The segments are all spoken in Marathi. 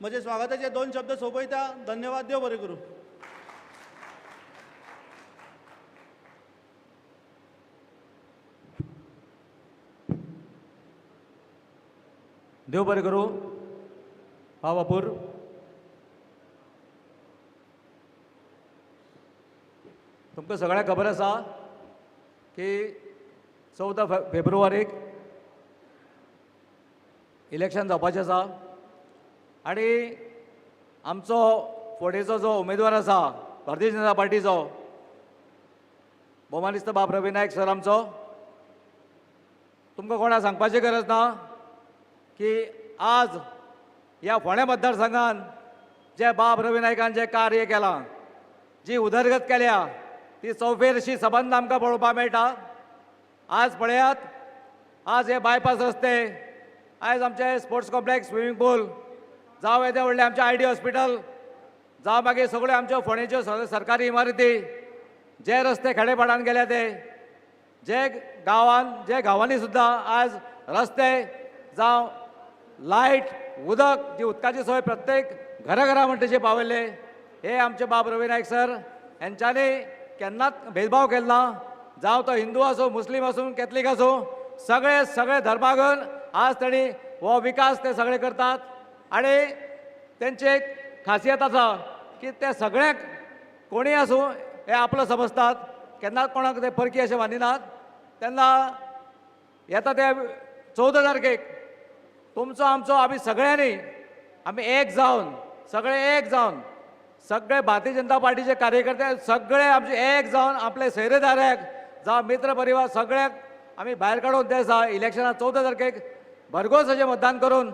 म्हजे स्वागताचे 2 शब्द सोंपयता. धन्यवाद. देव बरें करूं. देव बरें करूं. हांव बापूर. तुमकां सगळ्यांक खबर आसा की 14 फेब्रुवारीक इलेक्शन जावपाचें आसा आनी आमचो फुडेचो जो उमेदवार आसा भारतीय जनता पार्टीचो भोवमानिस्त बाब रवी नायक सर आमचो, तुमकां कोणाक सांगपाची गरज ना की आज ह्या फोंड्या मतदारसंघान जे बाब रवी नायकान जे कार्य केलां, जी उदरगत केल्या, ती चौफेरशी सबंद आमकां पळोवपाक मेळटा. आज पळयात, आज हे बायपास रस्ते, आयज आमचे स्पोर्ट्स कॉम्प्लेक्स, स्विमींग पूल, जावं येदे व्हडले आमचे आय डी हॉस्पिटल, जावं मागीर सगळ्यो आमच्यो फोंडेच्यो सरकारी इमारती, जे रस्ते खेडेपाड्यान गेल्या ते, जे गांवांनी सुद्दां आज रस्ते जावं लायट, उदक, जी उदकाची सोय प्रत्येक घरा म्हणटा तशी पावयले, हे आमचे बाब रवी नायक सर हेंच्यांनी केन्नाच भेदभाव केलो ना. जावं तो हिंदू आसूं, मुस्लीम आसूं, कॅथलीक आसूं, सगळे धर्मागून आज तांणी हो विकास ते सगळे करतात. आनी तेंची एक खासियत आसा की ते सगळ्यांक कोणी आसूं हे आपलो समजतात, केन्नाच कोणाक ते परकी अशें मानिनात. तेन्ना येता ते 14 तारखेक तुमचो आमचो आमी सगळ्यांनी आमी एक जावन सगळे भारतीय जनता पार्टीचे कार्यकर्ते सगळे आमचे एक जावन आपले सैरेदाऱ्याक जावं मित्र परिवार सगळ्याक आमी भायर काडून ते आसा इलेक्शनाक 14 तारखेक भरघोस अशें मतदान करून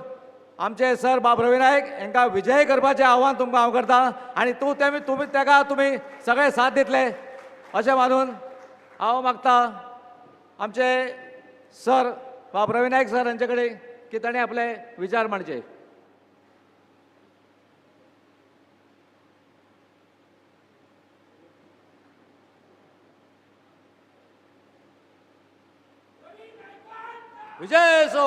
आमचे सर बाब रवी नायक हांकां विजयी करपाचें आव्हान तुमकां हांव करता. आनी तुमी सगळे साथ दितले अशें मानून हांव मागता आमचे सर बाब रवी नायक सर हांचे कडेन की ताणें आपले विचार मांडचे. विजय सो,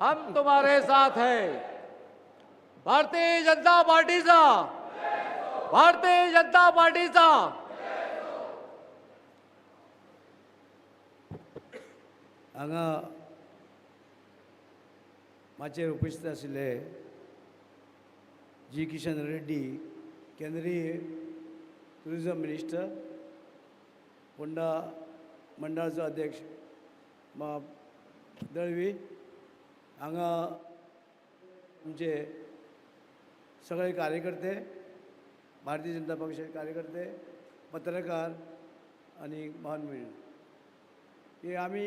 हम तुम्हारे साथ है. भारतीय जनता पार्टीचा, भारतीय जनता पार्टीचा. हांगा माचेर उपस्थित आशिल्ले जी किशन रेड्डी, केंद्रीय टुरिझम मिनिस्टर, फोंडा मंडळाचो अध्यक्ष दळवी, हांगा आमचे सगळे कार्यकर्ते, भारतीय जनता पक्षाचे कार्यकर्ते, पत्रकार आनी महानमेळ, की आमी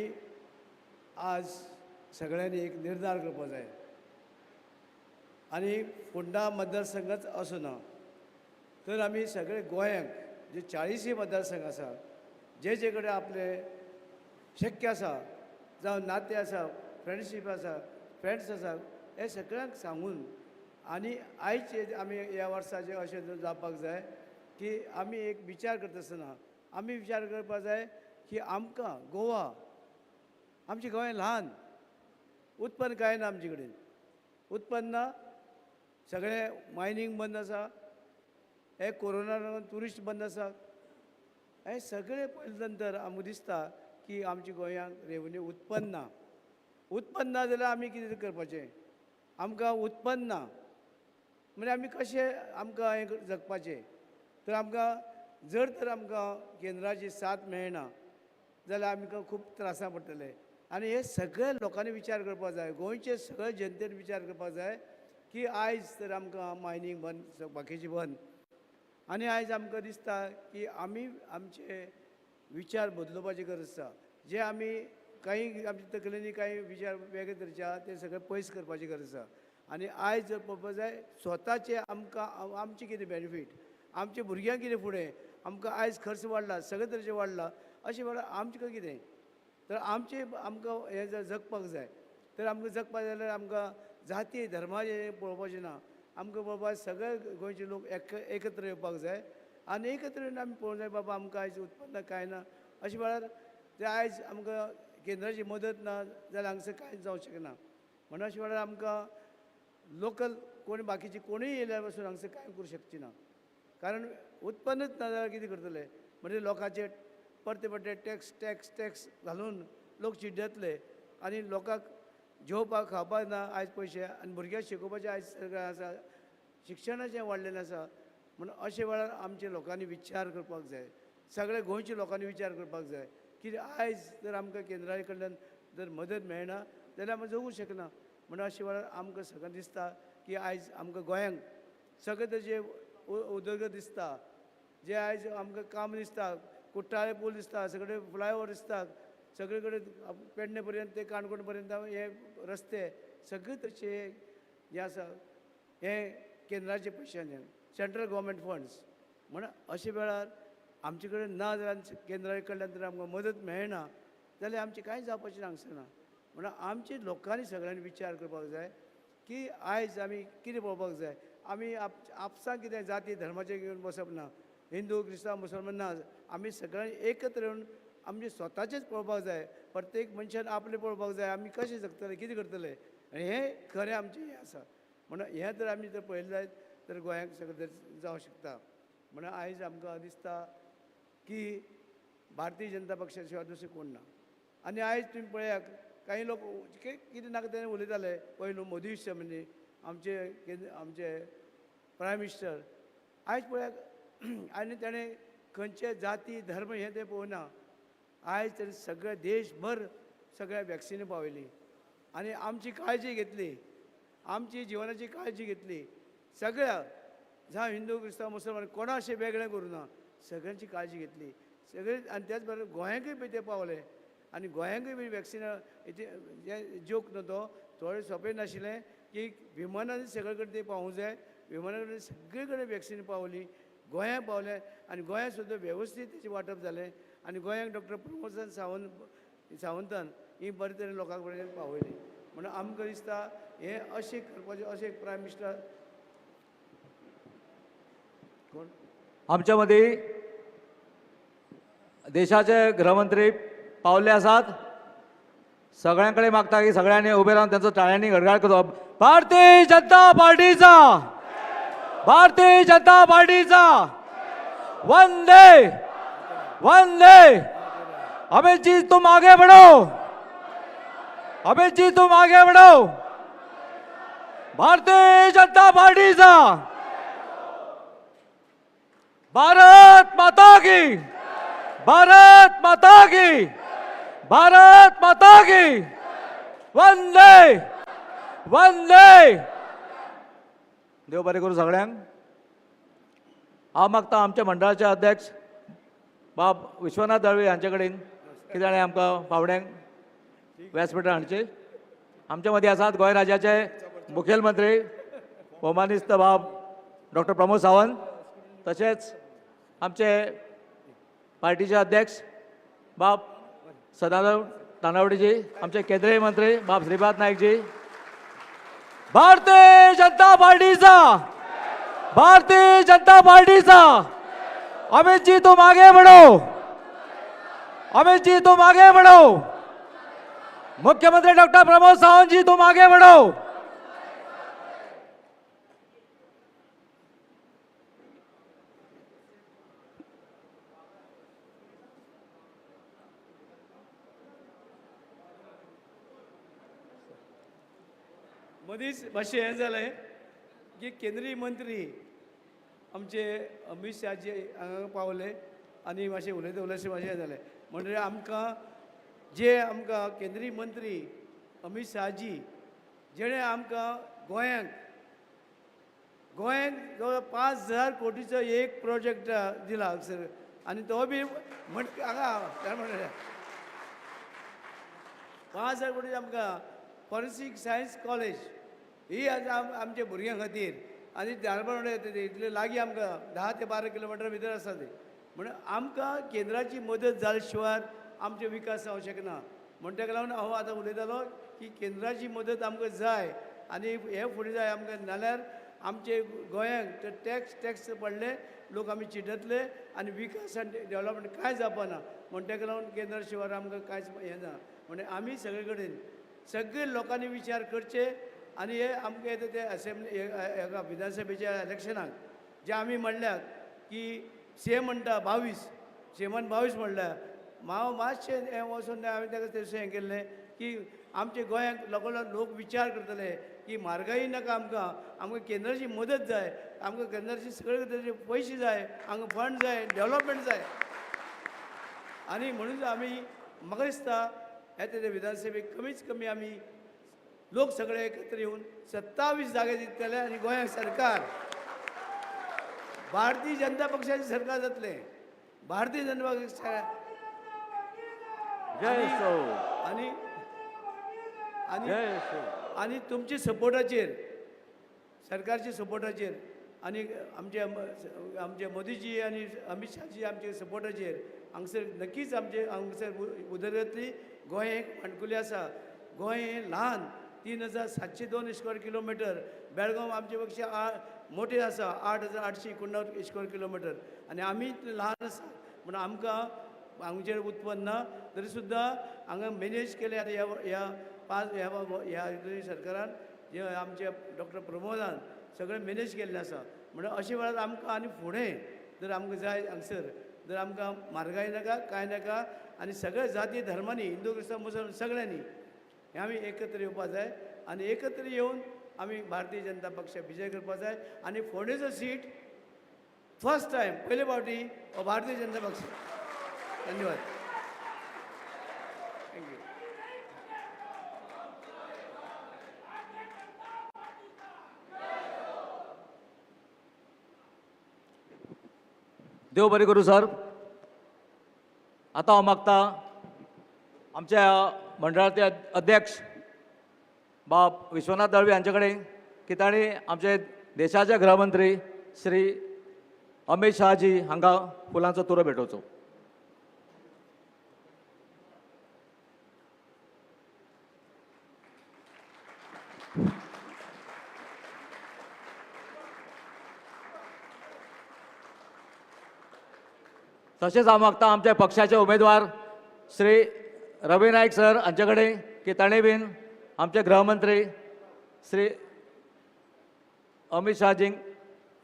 आज सगळ्यांनी एक निर्धार करपा जाय. आनी फोंडा मतदारसंघाच असो ना तर आमी सगळे गोंयांक जे 40 मतदारसंघ आसा, जे कडेन आपले शक्य आसा, जावं नाते आसा, फ्रेंडशीप आसा, फ्रेंड्स आसा, हे सगळ्यांक सांगून आनी आयचे आमी ह्या वर्साचे अशें जावपाक जाय की आमी एक विचार करता आसतना आमी विचार करपाक जाय की आमकां गोवा, आमचें गोंय ल्हान, उत्पन्न कांय ना आमचे कडेन, उत्पन्न ना, सगळें मायनींग बंद आसा, हे कोरोना लागून ट्युरिस्ट बंद आसा, हे सगळे पळयले नंतर आमकां दिसता की आमच्या गोंयांक रेवन्यू उत्पन्न ना. उत्पन्न ना जाल्यार आमी कितें करपाचें? आमकां उत्पन्न ना म्हणजे आमी कशें आमकां हें जगपाचें? तर आमकां जर तर आमकां केंद्राची साथ मेळना जाल्यार आमकां खूब त्रासां पडटले. आनी हे सगळे लोकांनी विचार करपाक जाय, गोंयचे सगळे जनतेन विचार करपाक जाय की आयज तर आमकां मायनींग बंद, बाकीची बंद, आनी आयज आमकां दिसता की आमी आमचे विचार बदलपाची गरज आसा. जे आमी काही आमच्या तकलेनी काही विचार वेगळे तरेचे आहा ते सगळे पयस करपाची गरज आसा. आनी आयज जर पळोवपाक जाय स्वताचे आमकां आमचे कितें बेनिफीट, आमच्या भुरग्यांक कितें फुडें, आमकां आयज खर्च वाडला, सगळे तरेचे वाडला, अशें वेळार आमचें कितें? तर आमकां हें जर जगपाक जाय तर आमकां जगपाक जाय जाल्यार आमकां जाती धर्माचें पळोवपाचें ना. आमकां बाबा सगळे गोंयचे लोक एकत्र येवपाक जाय आनी एकत्र येवन आमी पळोवंक जाय बाबा आमकां आयज उत्पन्न कांय ना. अशें वेळार ते आयज आमकां केंद्राची मदत ना जाल्यार हांगसर कांयच जावंक शकना. म्हणून अशें वेळार आमकां लोकल कोणी बाकीची कोणीय येयल्या पासून हांगसर कांय करूं शकची ना कारण उत्पन्नच ना जाल्यार कितें करतले म्हणजे लोकांचे परते परते टॅक्स टॅक्स टॅक्स घालून लोक चिड्डतले आनी लोकांक जेवपाक खावपाक ना आयज पयशे आनी भुरग्यांक शिकोवपाचें आयज सगळें आसा शिक्षणाचें वाडलेलें आसा म्हणून अशे वेळार आमचे लोकांनी विचार करपाक जाय सगळ्या गोंयच्या लोकांनी विचार करपाक जाय की आयज जर आमकां केंद्रा कडल्यान जर मदत मेळना जाल्यार आमी जगूंक शकना म्हणून अशे वेळार आमकां सगळ्यांक दिसता की आयज आमकां गोंयांक सगळे तशे उदरगत दिसता जे आयज आमकां काम दिसता कुट्टाळे पूल दिसता सगळे फ्लायओवर दिसता सगळे कडेन पेडणे पर्यंत ते काणकोण पर्यंत हे रस्ते सगळे तशे जे आसा हे केंद्राचे पयशांनी सेंट्रल गव्हर्मेंट फंड्स म्हणून अशे वेळार आमचे कडेन ना जाल्यार केंद्रा कडल्यान जर आमकां मदत मेळना जाल्यार आमचें कांय जावपाचें हांगसर ना म्हणून आमचे लोकांनी सगळ्यांनी विचार करपाक जाय की आयज आमी कितें पळोवपाक जाय आमी आपसां कितें जाती धर्माचें घेवन बसप ना हिंदू क्रिस्तांव मुसलमान ना आमी सगळ्यांनी एकत्र येवन आमचे स्वताचेच पळोवपाक जाय प्रत्येक मनशान आपलें पळोवपाक जाय आमी कशें जगतले कितें करतले आनी हें खरें आमचें हें आसा म्हणून हें जर आमी जर पळयलें जायत तर गोंयांक सगळें जावं शकता म्हणून आयज आमकां दिसता की भारतीय जनता पक्षा शिवाय दुसरें कोण ना आनी आयज तुमी पळयात काही लोक कितें नाका तें उलयताले पयलू मोदी म्हणजे आमचे प्रायम मिनिस्टर आयज पळयात आनी ताणें खंयचे जाती धर्म हें तें पळोवना आयज ताणें सगळे देशभर सगळ्या वॅक्सिनी पावयली आनी आमची काळजी घेतली आमची जिवनाची काळजी घेतली सगळ्या जावं हिंदू क्रिस्तांव मुसलमान कोणा अशें वेगळें करूं ना सगळ्यांची काळजी घेतली सगळे आनी त्याच बरोबर गोंयांकूय बी ते पावले आनी गोंयांकूय बी वॅक्सिना जे जोक न्हू तो थोडें सोंपें नाशिल्लें की विमानांनी सगळे कडेन ते पावूंक जाय विमाना कडेन सगळे कडेन वॅक्सिन पावली गोंयांत पावले आनी गोंयांत सुद्दां वेवस्थीत तेचें वांटप जालें आनी गोंयांक डॉक्टर प्रमोद सावंतान ही बरे तरेन लोकां कडेन पावयली म्हणून आमकां दिसता हें अशें करपाचें अशें एक प्रायम मिनिस्टर कोण आमच्या मदीं देशाचे गृहमंत्री पावले आसात सगळ्यां कडेन मागता की सगळ्यांनी उबे रावन त्यांचो टाळ्यांनी गडगड करप भारतीय जनता पार्टीचा वंदे वंदे अमित जी तुम आगे बढ़ो अमित जी तुम आगे बढ़ो भारतीय जनता पार्टीचा भारत माता की भारत माता की भारत माता की वंदे वंदे देव बरें करूं सगळ्यांक हांव मागता आमच्या मंडळाचे अध्यक्ष बाब विश्वनाथ दळवी हांचे कडेन कितें जाणें आमकां पावड्यांक व्यासपीठार हाडचे आमच्या मदीं आसात गोंय राज्याचे मुखेलमंत्री भौमानिस्त बाब डॉक्टर प्रमोद सावंत तशेंच आमचे पार्टीचे अध्यक्ष बाब सदानंद तानावडेजी आमचे केंद्रीय मंत्री बाब श्रीपाद नाईकजी भारतीय जनता पार्टीचा अमित जी तुम आगे बढ़ो अमित जी तुम आगे बढ़ो मुख्यमंत्री डॉक्टर प्रमोद सावंत जी तुम आगे बढ़ो मदींच मातशें हें जालें की केंद्रीय मंत्री आमचे अमित शाहजी हांगा पावले आनी मातशें उलयता उलयशें मातशें हें जालें म्हणजे आमकां केंद्रीय मंत्री अमित शाहजी जेणे आमकां गोंयांक जवळ 5,000 कोटीचो एक प्रोजेक्ट दिला हांगसर आनी तो बी हांगा म्हणलें 5,000 कोटी आमकां फॉरेन्सीक सायन्स कॉलेज ही आमच्या भुरग्यां खातीर आनी धारबांदोडा इतले लागीं आमकां 10 ते 12 किलोमिटर भितर आसा ते म्हणून आमकां केंद्राची मदत जाले शिवाय आमचे विकास जावंक शकना म्हण ताका लागून हांव आतां उलयतालो की केंद्राची मदत आमकां जाय आनी हे फुडें जाय आमकां नाल्यार आमचे गोंयांक टॅक्स पडले लोक आमी चिड्डतले आनी विकास आनी डेवलपमेंट कांय जावपाना म्हण ताका लागून केंद्रा शिवाय आमकां कांयच हें ना म्हणजे आमी सगळे कडेन सगळे लोकांनी विचार करचे आनी हे आमगे येता ते असेंब्ली हेका विधानसभेच्या इलेक्शनाक जे आमी म्हणल्यात की सीएम म्हणटा 22 सीएमान 22 म्हणल्यार हांव मातशें हें वचून हांवें ताका तशें हें केल्लें की आमच्या गोंयांक लोक विचार करतले की म्हारगाय नाका आमकां केंद्राची मदत जाय आमकां केंद्राची सगळे तरेचे पयशे जाय हांगा फंड जाय डेव्हलपमेंट जाय आनी म्हणून आमी म्हाका दिसता येता ते विधानसभेक कमीच कमी आमी लोक सगळे एकत्र येवन 27 जागे जितले आनी गोंयांक सरकार भारतीय जनता पक्षाचें सरकार जातलें भारतीय जनता पक्ष जय सो आनी आनी जय सो आनी तुमच्या सपोर्टाचेर सरकारच्या सपोर्टाचेर आनी आमचे मोदीजी आनी अमित शाहजी आमच्या सपोर्टाचेर हांगसर नक्कीच आमचे हांगसर उदरगती गोंय एक माणकुलें आसा गोंय हें ल्हान 3702 स्क्वेअर किलोमिटर बेळगांव आमचे पेक्षा मोठे आसा 8889 स्क्वेअर किलोमिटर आनी आमी ल्हान आसा म्हण आमकां हांगचेर उत्पन्न ना तरी सुद्दां हांगा मॅनेज केले ह्या सरकारान जे आमचे डॉक्टर प्रमोदान सगळें मॅनेज केल्लें आसा म्हणून अशे वेळार आमकां आनी फुडें जर आमकां जाय हांगसर जर आमकां म्हारगाय नाका कांय नाका आनी सगळ्या जाती धर्मांनी हिंदू क्रिस्तांव मुसलमान सगळ्यांनी हे आमी एकत्र येवपा जाय आनी एकत्र येवन आमी भारतीय जनता पक्ष विजय करपा जाय आनी फोंडेचो सीट फर्स्ट टायम पयले फावटी भारतीय जनता पक्ष धन्यवाद थँक्यू देव बरें करूं सर आतां हांव मागता आमच्या मंडळाचे अध्यक्ष बाब विश्वनाथ दळवी हांचे कडेन की तांणी आमचे देशाचे गृहमंत्री श्री अमित शहाजी हांगा फुलांचो तुरो भेटोवचो तशेंच हांव मागता आमच्या पक्षाचे उमेदवार श्री रवी नायक सर हांचे कडेन की ताणें बीन आमचे गृहमंत्री श्री अमित शहाजींक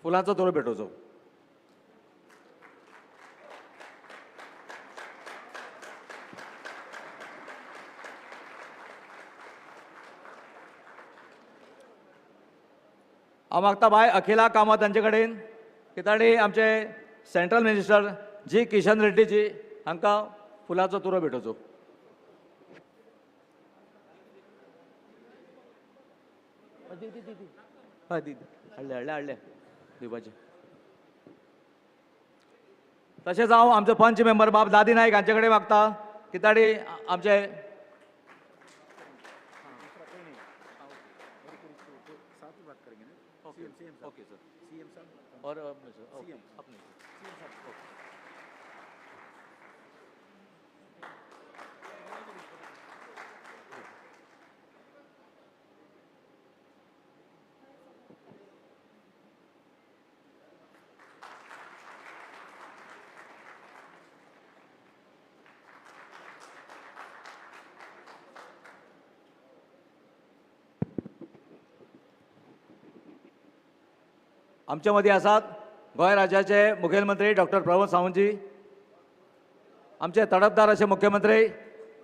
फुलांचो तुरो भेटोवचो हांव मागता बाय अखिला कामत हांचे कडेन की ताणी आमचे सेंट्रल मिनिस्टर जी किशन रेड्डी जी हांकां फुलांचो तुरो भेटोवचो हय दी हाडले दिवपाचे तशेंच हांव आमचो पंच मेंबर बाब दादी नायक हांचे कडेन मागता की ताणी आमचे ओके सर सीएम साहब और अपने आमच्या मदीं आसात गोंय राज्याचे मुखेलमंत्री डॉक्टर प्रमोद सावंतजी आमचे तडफदार असे मुख्यमंत्री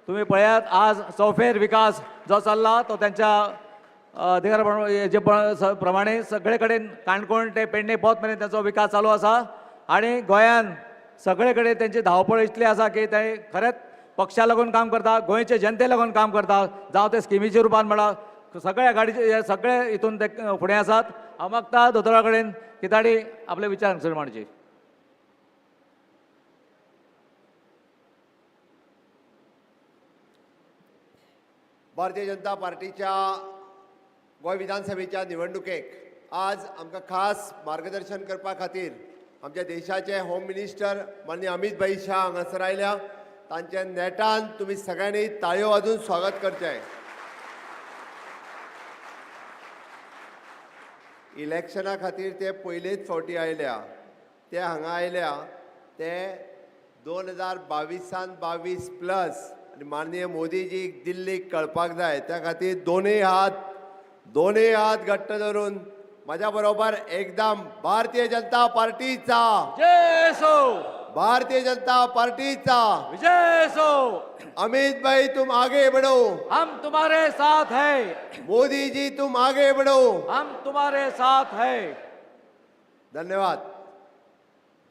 तुम्ही पळयात आज चौफेर विकास जो चालला तो त्यांच्या अधिकार प्रमाणे सगळे कडेन काणकोण ते पेडणे पोत मेरेन त्यांचो विकास चालू आसा आणि गोंयान सगळे कडेन त्यांची धावपळ इतली आसा की ते खरेंच पक्षा लागून काम करता गोंयचे जनते लागून काम करता जावं ते स्किमीच्या रुपान म्हणा सगळ्या गाडीचे सगळे हितून ते फुडें आसात हांव मागता दोतोरा कडेन की ताणी आपले विचार हांगसर मांडचे भारतीय जनता पार्टीच्या गोंय विधानसभेच्या निवडणुकेक आज आमकां खास मार्गदर्शन करपा खातीर आमच्या देशाचे होम मिनिस्टर माननीय अमित भाई शाह हांगासर आयल्या तांचे नेटान तुमी सगळ्यांनी ताळयो वाजून स्वागत करचें इलेक्शना खातीर ते पयलेच फावटी आयल्या ते हांगा आयल्या ते 2022 प्लस आनी माननीय मोदीजीक दिल्लीक कळपाक जाय त्या खातीर दोनूय हात दोन्ही हात घट्ट धरून माझ्या बरोबर एकदम भारतीय जनता पार्टीचा जय असो, भारतीय जनता पार्टीचा विजय असो. अमित भाई तुम आगे बढ़ो, हम तुम्हारे साथ है, मोदी जी तुम आगे बढ़ो. हम तुम्हारे साथ है. धन्यवाद.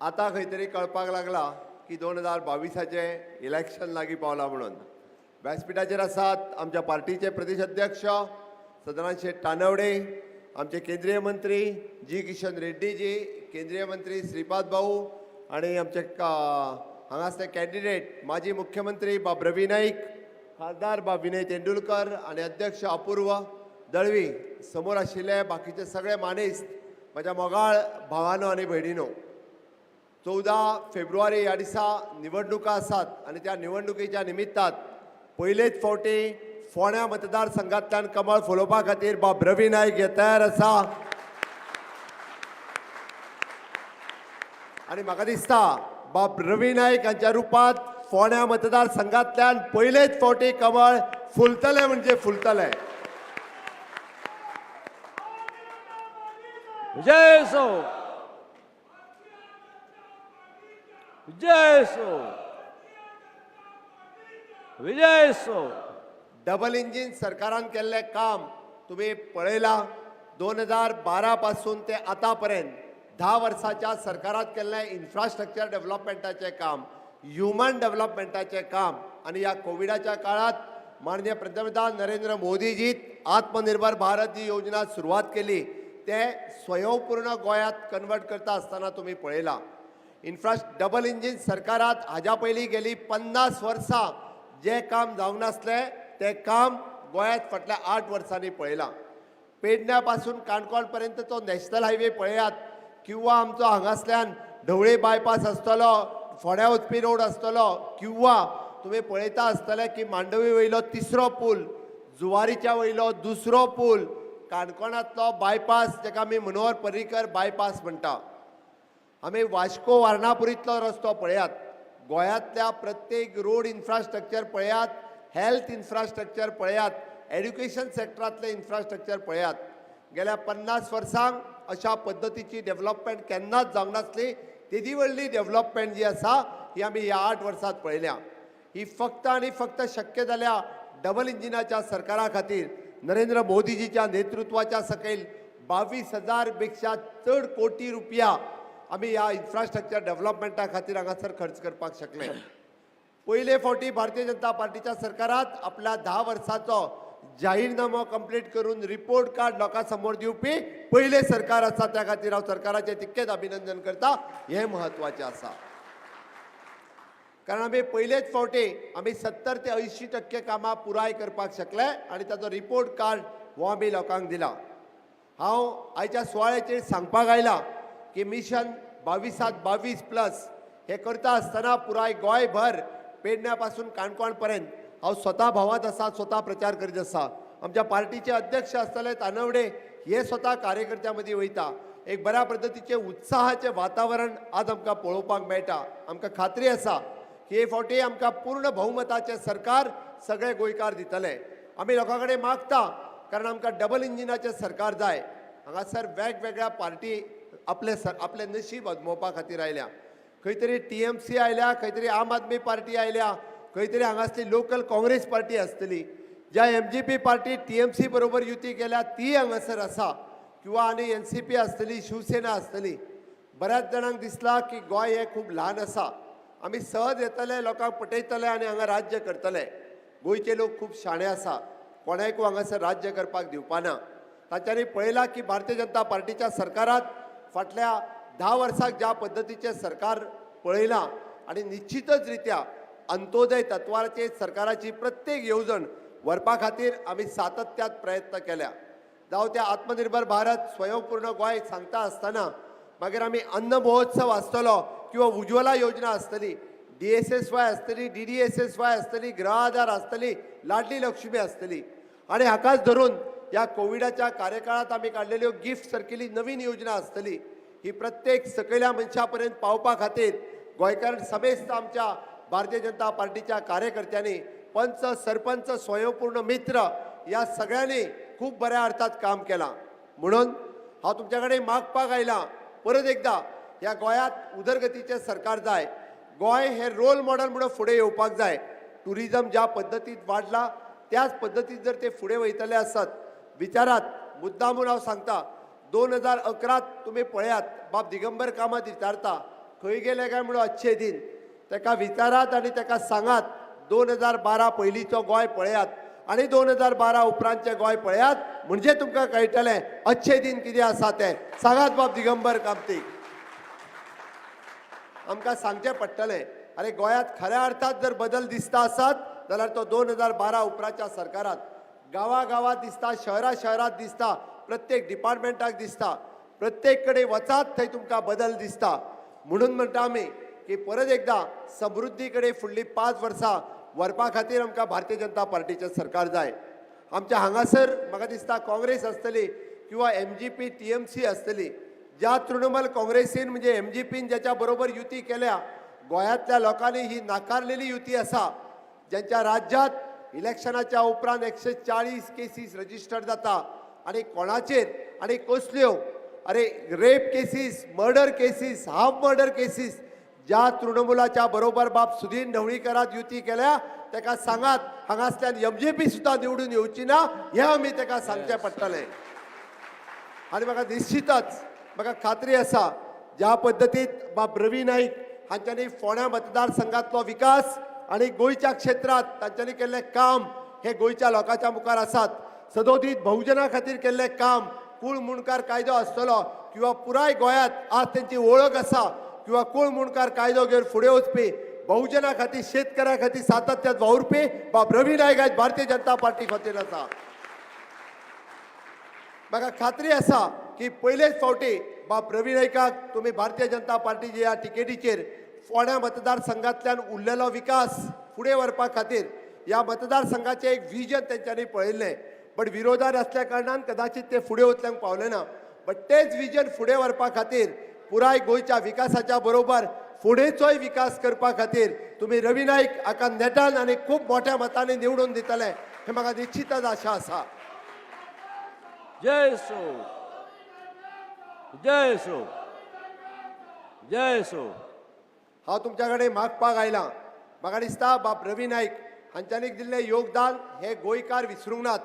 आता खंयतरी कळपाक लागला की 2022चे इलेक्शन लागीं पावला म्हणून. व्यासपीठाचेर आसात आमच्या पार्टीचे प्रदेश अध्यक्ष सदानंद शेठ तानवडे, आमचे केंद्रीय मंत्री जी किशन रेड्डी जी, केंद्रीय मंत्री श्रीपाद भाऊ आणि आमचे हांगासले कॅन्डिडेट माजी मुख्यमंत्री बाब रवी नाईक, खासदार बाब विनय तेंडुलकर आणि अध्यक्ष अपूर्व दळवी, समोर आशिल्ले बाकीचे सगळे मानेस्त माझ्या मोगाळ भावानो आणि भयणीनो. 14 फेब्रुवारी ह्या दिसा निवडणुका आसात आणि त्या निवडणुकीच्या निमित्तात पयलेच फावटी फोंड्या मतदारसंघांतल्यान कमळ फुलोवपा खातीर बाब रवी नाईक हे तयार आसा. आणि म्हाका दिसता बाब रवी नाईक हांच्या रुपांत फोंड्या मतदारसंघांतल्यान पयलेच फावटी कमळ फुलतले म्हणजे फुलतले. विजय असो, विजय असो, विजय असो. डबल इंजिन सरकारान केल्ले काम तुम्ही पळयला. 2012 पासून ते आतापर्यंत 10 वर्साच्या सरकारात केल्ले इन्फ्रास्ट्रक्चर डेव्हलपमेंटाचे काम, ह्युमन डेव्हलपमेंटाचे काम आणि या कोविडाच्या काळात माननीय पंतप्रधान नरेंद्र मोदीजीत आत्मनिर्भर भारत ही योजना सुरुवात केली ते स्वयंपूर्ण गोयात कन्वर्ट करता आसतना तुम्ही पळयला. डबल इंजिन सरकारात हाज्या पयलीं गेली 50 वर्सां जे काम जावंक नासले ते काम गोंयांत फाटल्या 8 वर्सांनी पळयलां. पेडण्या पासून काणकोण पर्यंत तो नॅशनल हायवे पळयात किंवा आमचो हांगासल्यान ढवळे बायपास आसतलो, फोंड्या वचपी रोड आसतलो, किंवा तुम्ही पळयता आसतले की मांडवी वयलो 3रो पूल, जुवारीच्या वयलो 2रो पूल, काणकोणांतलो बायपास जाका आमी मनोहर पर्रीकर बायपास म्हणटा. आमी वास्को वार्णापुरीतलो रस्तो पळयात, गोंयांतल्या प्रत्येक रोड इन्फ्रास्ट्रक्चर पळयात, हेल्थ इन्फ्रास्ट्रक्चर पळयात, एड्युकेशन सेक्टरांतले इन्फ्रास्ट्रक्चर पळयात. गेल्या 50 वर्सांक अशा पद्धतीची डेव्हलपमेंट केन्नाच जावंक नासली. तेदी व्हडली डेव्हलपमेंट जी आसा ही आमी ह्या 8 वर्सांत पळयल्या. ही फक्त आणि फक्त शक्य जाल्या डबल इंजिनाच्या सरकारा खातीर. नरेंद्र मोदीजीच्या नेतृत्वाच्या सकयल 22,000 पेक्षा चड कोटी रुपया आमी ह्या इन्फ्रास्ट्रक्चर डेव्हलपमेंटा खातीर हांगासर खर्च करपाक शकले. पयले फावटी भारतीय जनता पार्टीच्या सरकारात आपल्या 10 वर्साचो जाहीरनामो कंप्लीट करून रिपोर्ट कार्ड लोकां समोर दिवपी पयले सरकार आसा. त्या खातीर हांव सरकाराचें तितकेच अभिनंदन करता. हें म्हत्वाचें आसा कारण आमी पयलेच फावटी आमी 70 ते 80% कामां पुराय करपाक शकले आनी ताचो रिपोर्ट कार्ड हो आमी लोकांक दिला. हांव आयच्या सुवाळ्याचेर सांगपाक आयला की मिशन 22/22+ हे करता आसतना पुराय गोंयभर पेडण्या पासून काणकोण पर्यंत हांव स्वता भोंवत आसा, स्वता प्रचार करीत आसा. आमच्या पार्टीचे अध्यक्ष आसतले तानवडे हे स्वता कार्यकर्त्यां मदीं वयता. एक बऱ्या पद्दतीचे उत्साहाचे वातावरण आज आमकां पळोवपाक मेळटा. आमकां खात्री आसा की हे फावटी आमकां पूर्ण बहुमताचे सरकार सगळे गोंयकार दितले. आमी लोकां कडेन मागता कारण आमकां डबल इंजिनाचें सरकार जाय. हांगासर वेगवेगळ्या पार्टी आपले नशीब अजमावपा खातीर आयल्या. खंय तरी TMC आयल्या, खंय तरी आम आदमी पार्टी आयल्या, खंय तरी हांगासली लोकल काँग्रेस पार्टी आसतली. ज्या MGP पार्टी TMC बरोबर युती केल्या ती हांगासर आसा, किंवा आनी NCP आसतली, शिवसेना आसतली. बऱ्याच जाणांक दिसला की गोंय हें खूब ल्हान आसा. आमी सहज येतले, लोकांक पटयतले आनी हांगा राज्य करतले. गोंयचे लोक खूब शाणे आसा, कोणायकूय हांगासर राज्य करपाक दिवपाना. तांच्यांनी पळयला की भारतीय जनता पार्टीच्या सरकारात फाटल्या 10 वर्सांक ज्या पद्धतीचे सरकार पळयलां आनी निश्चितच रित्या अंत्योदय तत्वाचेर सरकाराची प्रत्येक येवजण व्हरपा खातीर आमी सातत्यात प्रयत्न केल्या. जावं त्या आत्मनिर्भर भारत स्वयंपूर्ण गोंय सांगता आसतना मागीर आमी अन्न महोत्सव आसतलो किंवा उज्ज्वला योजना आसतली, DSSY आसतली, DDSSY आसतली, गृह आधार आसतली, लाडली लक्ष्मी आसतली. आनी हाकाच धरून या कोविडाच्या कार्यकाळात आमी काडलेल्यो गिफ्ट सारकेली नवीन योजना आसतली. ही प्रत्येक सकयल्या मनशा पर्यंत पावपा खातीर गोंयकार समेस्त आमच्या भारतीय जनता पार्टीच्या कार्यकर्त्यांनी, पंच, सरपंच, स्वयंपूर्ण मित्र या सगळ्यांनी खूप बऱ्या अर्थात काम केलां म्हणून हांव तुमच्या कडेन मागपाक आयलां परत एकदा ह्या गोंयांत उदरगतीचें सरकार जाय गोंय हे रोल मॉडेल म्हणून फुडें येवपाक जाय टुरिजम ज्या पद्दतीन वाडला त्याच पद्दतीन जर ते फुडें वयतले आसत विचारात मुद्दामून हांव सांगता 2011 तुम्ही पळयात बाब दिगंबर कामत विचारता खंय गेले काय म्हणून अच्छे दिन ताका विचारात आनी ताका सांगात 2012 पयलींचो गोंय पळयात आनी 2012 उपरांतचें गोंय पळयात म्हणजे तुमकां कळटलें अच्छे दिन कितें आसा तें सांगात बाब दिगंबर कामतीक आमकां सांगचें पडटलें अरे गोंयांत खऱ्या अर्थात जर बदल दिसता आसत जाल्यार तो 2012 उपरांतच्या सरकारात गांवांत दिसता शहरात दिसता प्रत्येक डिपार्टमेंटाक दिसता प्रत्येक कडेन वचात थंय तुमकां बदल दिसता म्हणून म्हणटा आमी की परत एकदा समृद्धी कडेन फुडलीं 5 वर्सां व्हरपा खातीर आमकां भारतीय जनता पार्टीचें सरकार जाय आमच्या हांगासर म्हाका दिसता काँग्रेस आसतली किंवा MGP TMC आसतली ज्या तृणमूल काँग्रेसीन म्हणजे MGPन ज्याच्या बरोबर युती केल्या गोंयांतल्या लोकांनी ही नाकारलेली युती आसा ज्यांच्या राज्यांत इलेक्शनाच्या उपरांत 140 केसीस रजिस्टर जाता आनी कोणाचेर आनी कसल्यो अरे rape cases murder cases half murder cases ज्या तृणमुलाच्या बरोबर बाब सुदीन ढवळीकरात युती केल्या ताका सांगात हांगासल्यान MGP सुद्दां निवडून येवची ना हें आमी ताका सांगचें पडटलें आनी म्हाका निश्चितच म्हाका खात्री आसा ज्या पद्दतीत बाब रवी नाईक हांच्यांनी फोंड्या मतदारसंघातलो विकास आनी गोंयच्या क्षेत्रांत तांच्यांनी केल्लें काम हे गोंयच्या लोकांच्या मुखार आसात सदोदीत बहुजना खातीर केल्लें काम कुळ मुणकार कायदो आसतलो किंवा पुराय गोंयांत आज तेंची वळख आसा किंवा कुळ मुणकार कायदो घेवन फुडें वचपी बहुजना खातीर शेतकऱ्यां खातीर सातत्यात वावुरपी बाब रवी नाईक आयज भारतीय जनता पार्टी खातीर आसा म्हाका खात्री आसा की पयलेच फावटी बाब रवी नाईकाक तुमी भारतीय जनता पार्टीच्या ह्या टिकेटीचेर फोंड्या मतदारसंघांतल्यान उरलेलो विकास फुडें व्हरपा खातीर ह्या मतदारसंघाचें एक विजन तेंच्यांनी पळयल्लें बट विरोधात असल्या कारणान कदाचित ते फुडें वचल्यांक पावले ना बट तेच विजन फुडें व्हरपा खातीर पुराय गोंयच्या विकासाच्या बरोबर फुडेंचोय विकास करपा खातीर तुमी रवी नाईक हाका नेटान आनी खूब मोठ्या मतांनी निवडून दितले हें म्हाका निश्चितच आशा आसा जय सो जय सो जय सो हांव तुमच्या कडेन मागपाक आयलां म्हाका दिसता बाब रवी नाईक हांच्यांनी दिल्लें योगदान हे गोंयकार विसरूंक नात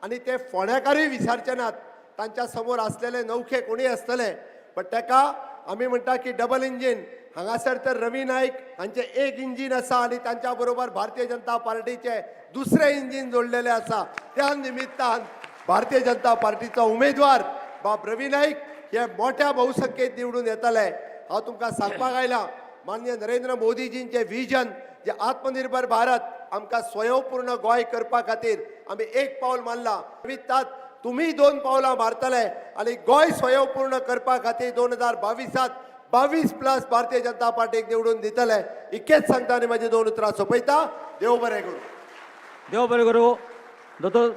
आनी ते फोंड्याकारूय विसरचे नात तांच्या समोर आसलेले नवखे कोणी आसतले पण ताका आमी म्हणटा की डबल इंजीन हांगासर तर रवी नाईक हांचे एक इंजीन आसा आनी तांच्या बरोबर भारतीय जनता पार्टीचे दुसरे इंजीन जोडलेले आसा त्या निमित्तान भारतीय जनता पार्टीचो उमेदवार बाब रवी नाईक हे मोठ्या बहुसंख्येत निवडून येतले हांव तुमकां सांगपाक आयलां माननीय नरेंद्र मोदीजींचे विजन जे आत्मनिर्भर भारत आमकां स्वयंपूर्ण गोंय करपा खातीर आमी एक पावल मारलां निमित्तात तुम्ही 2 पावलां मारतले आनी गोंय स्वयंपूर्ण करपा खातीर 2022 22+ भारतीय जनता पार्टीक निवडून दितले इतकेच सांगता आनी म्हाजी 2 उतरां सोंपयता देव बरें करूं देव बरें करूं दोतोर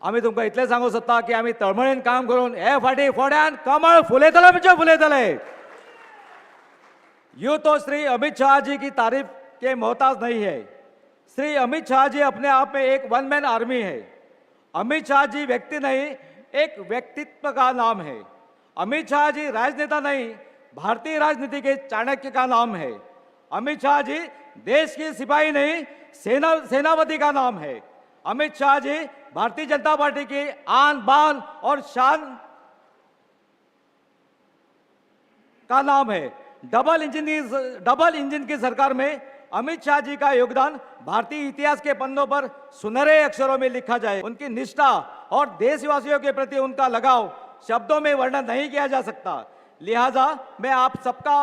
आमी तुमकां इतलें सांगूंक सोदता की आमी तळमळीन काम करून हे फाटी फोंड्यान कमळ फुलयतले म्हणजे फुलयतले यूं तो श्री अमित शाह जी की तारीफ के मोहताज नहीं है श्री अमित शाह जी अपने आप में एक वन मैन आर्मी है अमित शाह जी व्यक्ति नहीं एक व्यक्तित्व का नाम है अमित शाह जी राजनेता नहीं भारतीय राजनीति के चाणक्य का नाम है अमित शाह जी देश की सिपाही नहीं सेनापति का नाम है अमित शाह जी भारतीय जनता पार्टी की आन बान और शान का नाम है डबल इंजन की सरकार में अमित शाह जी का योगदान भारतीय इतिहास के पन्नों पर सुनहरे अक्षरों में लिखा जाए उनकी निष्ठा और देशवासियों के प्रति उनका लगाव शब्दों में वर्णन नहीं किया जा सकता लिहाजा मैं आप सबका